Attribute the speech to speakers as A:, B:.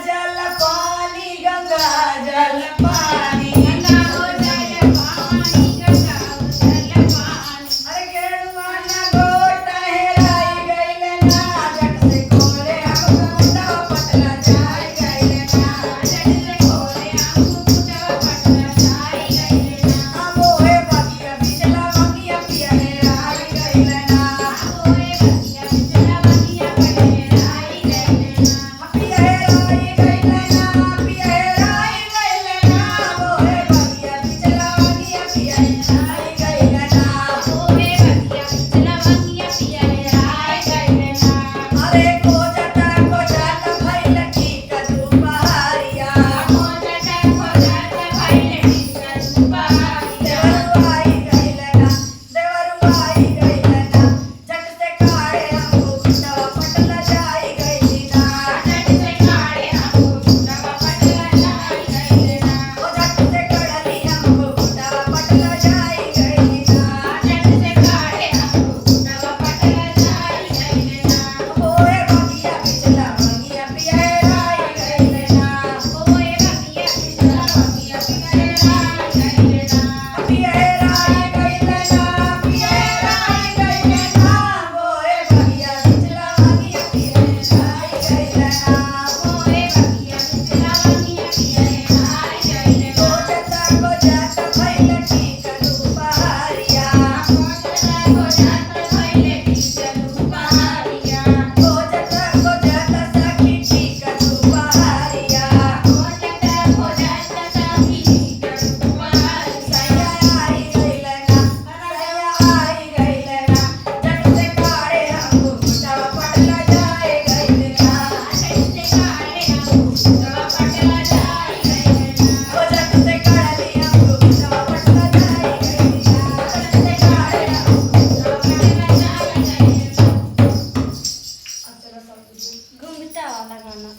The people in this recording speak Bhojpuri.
A: जल पानी गंगा जल पानी
B: गंगा हो जल पानी गंगा हो जल पानी
A: अरे गेरुआ ना गोट हेराई गइले ना जट से खोले हम गुंडा पटला जाई गइले ना
B: जट से खोले हम गुंडा पटला जाई गइले ना
A: मोहे बगिया बिचला बगिया पिया हेराई गइले ना
B: ओए बगिया बिचला बगिया पड़े आई गइले ना
A: पिया हेराई गइले ना पिया हेराई गइले ना मोहे बगिया बिचला बगिया पिया हेराई गइले ना
B: ओए बगिया बिचला बगिया पिया आई गइले ना
A: अरे को जटा भइल ठीक दुपहरिया
B: हो जट भइले ठीक सुपारिया
A: देवरुआई गइले ना देवरुआई गइले ना जट से काढ़े हमको गुंडा पटला जाई गइली ना
B: जट से काढ़े हमको गुंडा पटला जाई गइले ना
A: ओ जट से कड़ली हमको गुंडा पटला जाई गइली ना
B: जट से काढ़े हमको गुंडा पटला जाई गइले ना
A: मोए बगिया बिचला बगिया पिया हेराई गइले ना
B: ओए बगिया बिचला बगिया पिया आई गइले ना
A: पिया हेराई गइले ना पिया हेराई गइले ना मोए बगिया बिचला बगिया पिया हेराई गइले ना
B: ओए बगिया बिचला बगिया पिया आई गइले
A: को
B: ना
A: जटा भइल ठीक दुपहरिया
B: को जट भइले ठीक सुपारिया
A: को जटा सखी ठीक दुपहरिया
B: को जट सखी ठीक सुपारिया
A: सैया आई गइले ना सैया आई गइले ना जट से काढ़े हमको गुंडा पटला जाए गइले ना
B: जट से काढ़े हमको गुंडा पटला जाई गइले ना
A: ओ जट से काढ़ली हमको गुंडा पटला जाए गइले ना
B: जट से काढ़े हमको गुंडा पटला जाई गइले ना
A: अब चलो सब
B: घूमता वाला गाना